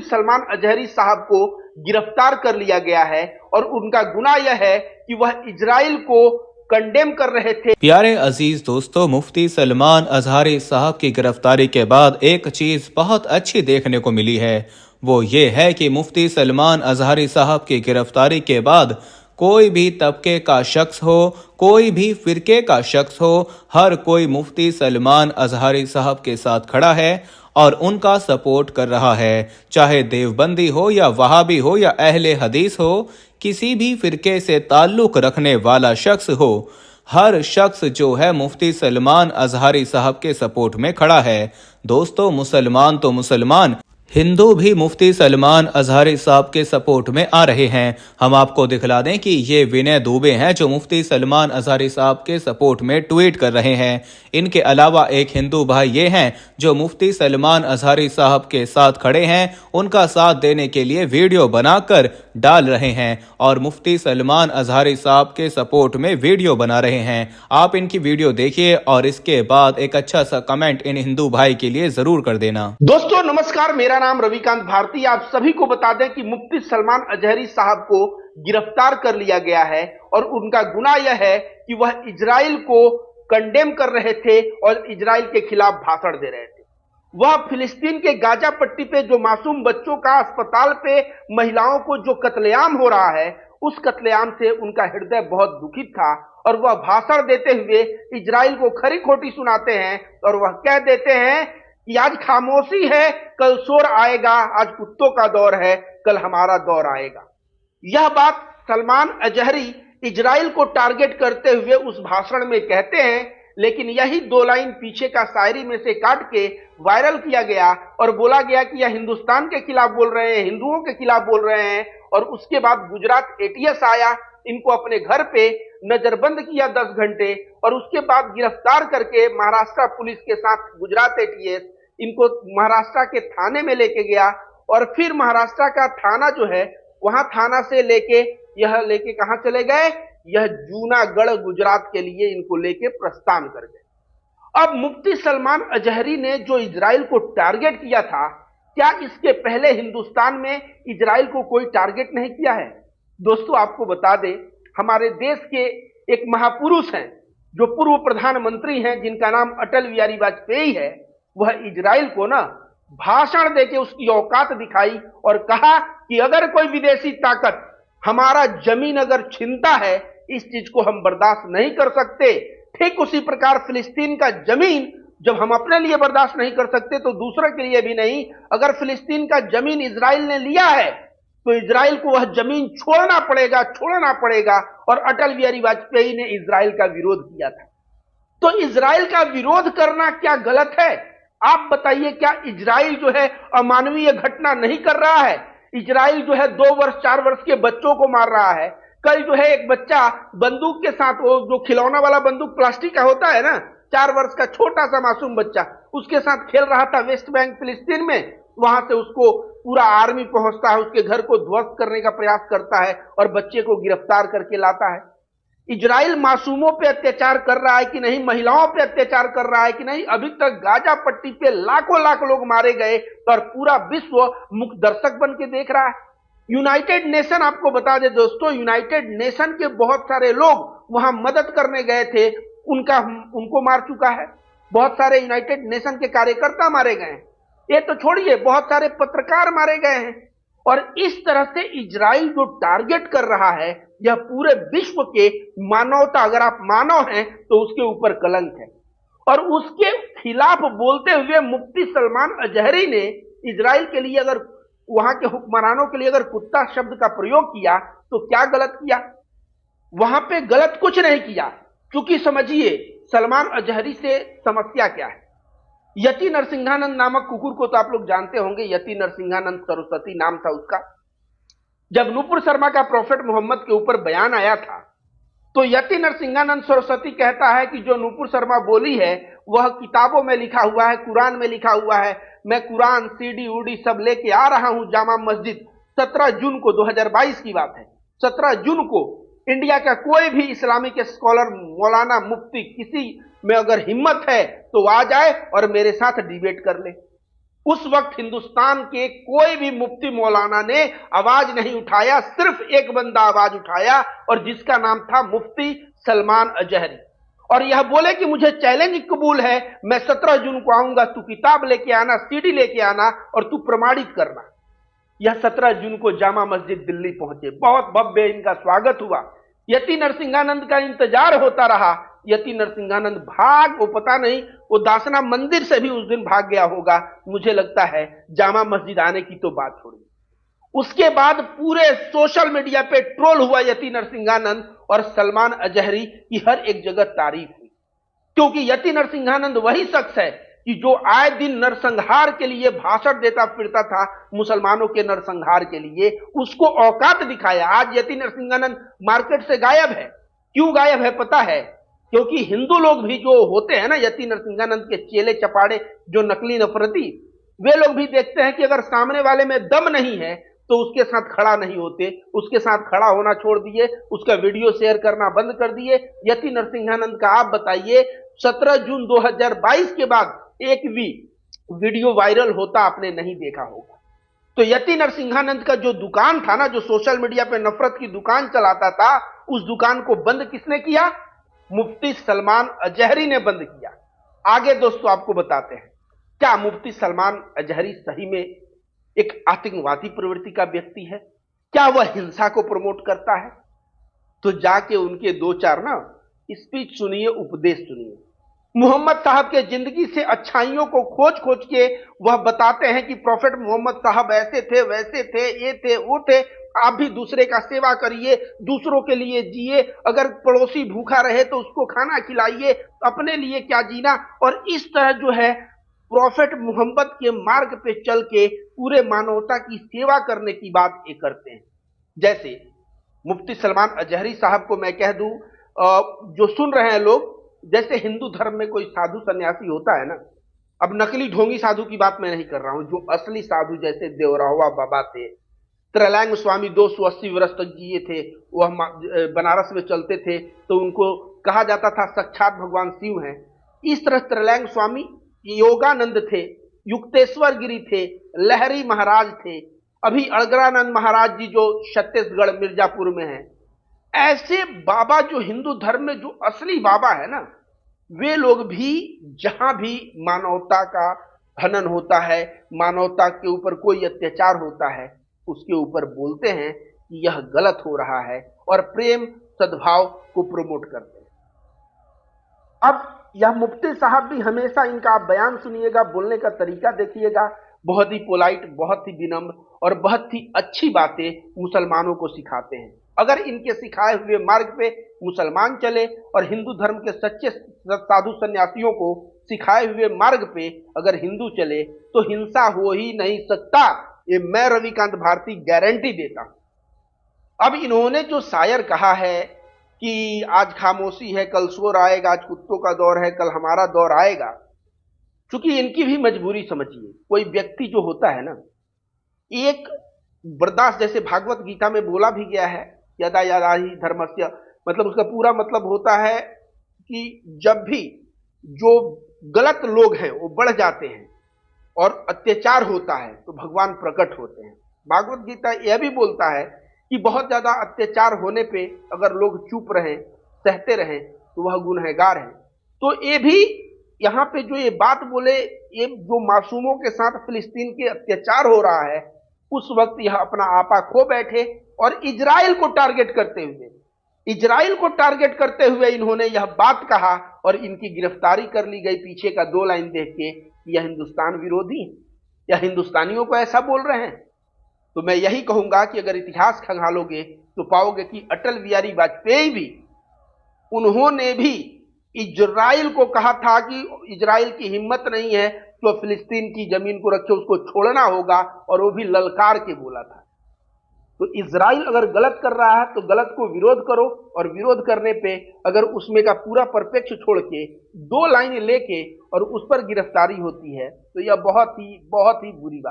सलमान अजहरी साहब को गिरफ्तार कर लिया गया है और उनका गुनाह यह है कि वह इजराइल को कंडेम कर रहे थे। प्यारे अजीज दोस्तों, मुफ्ती सलमान अजहरी साहब की गिरफ्तारी के बाद एक चीज बहुत अच्छी देखने को मिली है। वो ये है कि मुफ्ती सलमान अजहरी साहब की गिरफ्तारी के बाद कोई भी तबके का शख्स हो, कोई भी फिरके का शख्स हो, हर कोई मुफ्ती सलमान अजहरी साहब के साथ खड़ा है और उनका सपोर्ट कर रहा है। चाहे देवबंदी हो या वहाबी हो या अहले हदीस हो, किसी भी फिरके से ताल्लुक रखने वाला शख्स हो, हर शख्स जो है मुफ्ती सलमान अजहरी साहब के सपोर्ट में खड़ा है। दोस्तों, मुसलमान तो मुसलमान, हिंदू भी मुफ्ती सलमान अजहरी साहब के सपोर्ट में आ रहे हैं। हम आपको दिखला दें कि ये विनय दुबे हैं जो मुफ्ती सलमान अजहरी साहब के सपोर्ट में ट्वीट कर रहे हैं। इनके अलावा एक हिंदू भाई ये हैं जो मुफ्ती सलमान अजहरी साहब के साथ खड़े हैं, उनका साथ देने के लिए वीडियो बनाकर डाल रहे हैं और मुफ्ती सलमान अजहरी साहब के सपोर्ट में वीडियो बना रहे हैं। आप इनकी वीडियो देखिए और इसके बाद एक अच्छा सा कमेंट इन हिंदू भाई के लिए जरूर कर देना। दोस्तों नमस्कार, मेरा नाम रविकांत भारती। आप सभी को बता दें कि मुफ्ती सलमान अजहरी साहब को गिरफ्तार कर लिया गया है और उनका गुनाह यह है कि वह इजराइल को कंडेम कर रहे थे और इजराइल के खिलाफ भाषण दे रहे थे। वह फिलिस्तीन के गाजा पट्टी पे जो मासूम बच्चों का, अस्पताल पे महिलाओं को जो कत्लेआम हो रहा है, उस कत्लेआम से उनका हृदय बहुत दुखित था और वह भाषण देते हुए इजराइल को खरी खोटी सुनाते हैं और वह कह देते हैं कि आज खामोशी है, कल शोर आएगा, आज कुत्तों का दौर है, कल हमारा दौर आएगा। यह बात सलमान अजहरी इजराइल को टारगेट करते हुए उस भाषण में कहते हैं, लेकिन यही दो लाइन पीछे का शायरी में से काट के वायरल किया गया और बोला गया कि यह हिंदुस्तान के खिलाफ बोल रहे हैं, हिंदुओं के खिलाफ बोल रहे हैं। और उसके बाद गुजरात एटीएस आया, इनको अपने घर पे नजरबंद किया 10 घंटे और उसके बाद गिरफ्तार करके महाराष्ट्र पुलिस के साथ गुजरात एटीएस इनको महाराष्ट्र के थाने में लेके गया और फिर महाराष्ट्र का थाना जो है, वहां थाना से लेके कहां चले गए, यह जूनागढ़ गुजरात के लिए इनको लेके प्रस्थान कर गए। अब मुफ्ती सलमान अजहरी ने जो इजराइल को टारगेट किया था, क्या इसके पहले हिंदुस्तान में इजराइल को कोई टारगेट नहीं किया है? दोस्तों आपको बता दें, हमारे देश के एक महापुरुष हैं जो पूर्व प्रधानमंत्री हैं, जिनका नाम अटल बिहारी वाजपेयी है, वह इजराइल को ना भाषण देके उसकी औकात दिखाई और कहा कि अगर कोई विदेशी ताकत हमारा जमीन अगर छीनता है, इस चीज को हम बर्दाश्त नहीं कर सकते। ठीक उसी प्रकार फिलिस्तीन का जमीन जब हम अपने लिए बर्दाश्त नहीं कर सकते तो दूसरे के लिए भी नहीं। अगर फिलिस्तीन का जमीन इजराइल ने लिया है तो इजराइल को वह जमीन छोड़ना पड़ेगा। और अटल बिहारी वाजपेयी ने इजराइल का विरोध किया था। तो इजराइल का विरोध करना क्या गलत है? आप बताइए, क्या इजराइल जो है अमानवीय घटना नहीं कर रहा है? इजराइल जो है 2 वर्ष 4 वर्ष के बच्चों को मार रहा है। कल जो है एक बच्चा बंदूक के साथ, वो जो खिलौना वाला बंदूक प्लास्टिक का होता है ना, 4 वर्ष का छोटा सा मासूम बच्चा उसके साथ खेल रहा था वेस्ट बैंक फिलिस्तीन में। वहां से उसको पूरा आर्मी पहुंचता है, उसके घर को ध्वस्त करने का प्रयास करता है और बच्चे को गिरफ्तार करके लाता है। इजराइल मासूमों पे अत्याचार कर रहा है कि नहीं, महिलाओं पे अत्याचार कर रहा है कि नहीं? अभी तक गाजा पट्टी पे लाखों लाख लोग मारे गए और पूरा विश्व मुख दर्शक बन के देख रहा है। यूनाइटेड नेशन, आपको बता दे दोस्तों, यूनाइटेड नेशन के बहुत सारे लोग वहां मदद करने गए थे, उनको मार चुका है। बहुत सारे यूनाइटेड नेशन के कार्यकर्ता मारे गए हैं। ये तो छोड़िए, बहुत सारे पत्रकार मारे गए हैं। और इस तरह से इजराइल जो टारगेट कर रहा है, यह पूरे विश्व के मानवता, अगर आप मानव हैं तो उसके ऊपर कलंक है। और उसके खिलाफ बोलते हुए मुफ्ती सलमान अजहरी ने इजराइल के लिए, अगर वहां के हुक्मरानों के लिए अगर कुत्ता शब्द का प्रयोग किया तो क्या गलत किया? वहां पे गलत कुछ नहीं किया, क्योंकि समझिए सलमान अजहरी से समस्या क्या है। यति नरसिंहानंद नामक कुकुर को तो आप लोग जानते होंगे, यति नरसिंहानंद सरस्वती नाम था उसका। जब नूपुर शर्मा का प्रॉफेट मोहम्मद के ऊपर बयान आया था तो यति नरसिंहानंद सरस्वती कहता है कि जो नूपुर शर्मा बोली है वह किताबों में लिखा हुआ है, कुरान में लिखा हुआ है। मैं कुरान सीडी उडी सब लेके आ रहा हूं जामा मस्जिद। 17 जून को 2022 की बात है, 17 जून को इंडिया का कोई भी इस्लामिक स्कॉलर, मौलाना, मुफ्ती, किसी में अगर हिम्मत है तो आ जाए और मेरे साथ डिबेट कर ले। उस वक्त हिंदुस्तान के कोई भी मुफ्ती मौलाना ने आवाज नहीं उठाया, सिर्फ एक बंदा आवाज उठाया और जिसका नाम था मुफ्ती सलमान अजहरी। और यह बोले कि मुझे चैलेंज कबूल है, मैं 17 जून को आऊंगा, तू किताब लेके आना, सीडी लेके आना और तू प्रमाणित करना। यह 17 जून को जामा मस्जिद दिल्ली पहुंचे, बहुत भव्य इनका स्वागत हुआ। यति नरसिंहानंद का इंतजार होता रहा। यति नरसिंहानंद वो पता नहीं, वो दासना मंदिर से भी उस दिन भाग गया होगा, मुझे लगता है। जामा मस्जिद आने की तो बात छोड़िए। उसके बाद पूरे सोशल मीडिया पे ट्रोल हुआ यति नरसिंहानंद, और सलमान अजहरी की हर एक जगह तारीफ हुई, क्योंकि यति नरसिंहानंद वही शख्स है कि जो आए दिन नरसंहार के लिए भाषण देता फिरता था, मुसलमानों के नरसंहार के लिए, उसको औकात दिखाया। आज यति नरसिंहानंद मार्केट से गायब है। क्यों गायब है पता है? क्योंकि हिंदू लोग भी जो होते हैं ना, यति नरसिंहानंद के चेले चपाड़े, जो नकली नफरती, वे लोग भी देखते हैं कि अगर सामने वाले में दम नहीं है तो उसके साथ खड़ा नहीं होते, उसके साथ खड़ा होना छोड़ दिए, उसका वीडियो शेयर करना बंद कर दिए। यति नरसिंहानंद का आप बताइए, 17 जून 2022 के बाद एक भी वीडियो वायरल होता आपने नहीं देखा होगा। तो यति नरसिंहानंद का जो दुकान था ना, जो सोशल मीडिया पे नफरत की दुकान चलाता था, उस दुकान को बंद किसने किया? मुफ्ती सलमान अजहरी ने बंद किया। आगे दोस्तों आपको बताते हैं, क्या मुफ्ती सलमान अजहरी सही में एक आतंकवादी प्रवृत्ति का व्यक्ति है? क्या वह हिंसा को प्रमोट करता है? तो जाके उनके दो चार ना स्पीच सुनिए, उपदेश सुनिए। मोहम्मद साहब के जिंदगी से अच्छाइयों को खोज खोज के वह बताते हैं कि प्रॉफेट मोहम्मद साहब ऐसे थे, वैसे थे, ये थे, वो थे। आप भी दूसरे का सेवा करिए, दूसरों के लिए जिए, अगर पड़ोसी भूखा रहे तो उसको खाना खिलाइए, अपने लिए क्या जीना। और इस तरह जो है प्रॉफेट मोहम्मद के मार्ग पे चल के पूरे मानवता की सेवा करने की बात ये करते हैं। जैसे मुफ्ती सलमान अजहरी साहब को मैं कह दूं, जो सुन रहे हैं लोग, जैसे हिंदू धर्म में कोई साधु सन्यासी होता है ना, अब नकली ढोंगी साधु की बात मैं नहीं कर रहा हूं, जो असली साधु जैसे देवरावा बाबा थे, त्रैलंग स्वामी 280 वर्ष तक जिए थे, वह बनारस में चलते थे तो उनको कहा जाता था साक्षात भगवान शिव हैं। इस तरह त्रैलंग स्वामी, योगानंद थे, युक्तेश्वर गिरी थे, लहरी महाराज थे, अभी अड़गड़ानंद महाराज जी जो छत्तीसगढ़ मिर्जापुर में हैं। ऐसे बाबा जो हिंदू धर्म में जो असली बाबा है ना, वे लोग भी जहां भी मानवता का हनन होता है, मानवता के ऊपर कोई अत्याचार होता है, उसके ऊपर बोलते हैं कि यह गलत हो रहा है और प्रेम सद्भाव को प्रमोट करते हैं। अब यह मुफ्ती साहब भी हमेशा इनका आप बयान सुनिएगा, बोलने का तरीका देखिएगा, बहुत ही पोलाइट, बहुत ही विनम्र और बहुत ही अच्छी बातें मुसलमानों को सिखाते हैं। अगर इनके सिखाए हुए मार्ग पे मुसलमान चले और हिंदू धर्म के सच्चे साधु सन्यासियों को सिखाए हुए मार्ग पे अगर हिंदू चले तो हिंसा हो ही नहीं सकता, ये मैं रविकांत भारती गारंटी देता हूं। अब इन्होंने जो शायर कहा है कि आज खामोशी है कल शोर आएगा, आज कुत्तों का दौर है कल हमारा दौर आएगा, क्योंकि इनकी भी मजबूरी समझिए। कोई व्यक्ति जो होता है ना, एक बर्दाश्त, जैसे भागवत गीता में बोला भी गया है, यदा यदा ही धर्मस्य, मतलब उसका पूरा मतलब होता है कि जब भी जो गलत लोग हैं वो बढ़ जाते हैं और अत्याचार होता है तो भगवान प्रकट होते हैं। भागवत गीता यह भी बोलता है कि बहुत ज्यादा अत्याचार होने पे अगर लोग चुप रहें, सहते रहें, तो वह गुनहगार है। तो ये भी यहाँ पे जो ये बात बोले, ये जो मासूमों के साथ फिलिस्तीन के अत्याचार हो रहा है, उस वक्त यह अपना आपा खो बैठे और इजराइल को टारगेट करते हुए इन्होंने यह बात कहा और इनकी गिरफ्तारी कर ली गई। पीछे का 2 लाइन देख के यह हिंदुस्तान विरोधी है या हिंदुस्तानियों को ऐसा बोल रहे हैं। तो मैं यही कहूंगा कि अगर इतिहास खंगालोगे तो पाओगे कि अटल बिहारी वाजपेयी भी, उन्होंने भी इजराइल को कहा था कि इजराइल की हिम्मत नहीं है तो फिलिस्तीन की जमीन को रखे, उसको छोड़ना होगा, और वो भी ललकार के बोला था। तो इजराइल अगर गलत कर रहा है तो गलत को विरोध करो, और विरोध करने पे अगर उसमें का पूरा परिप्रेक्ष्य छोड़ के 2 लाइन लेके और उस पर गिरफ्तारी होती है तो यह बहुत ही बुरी बात।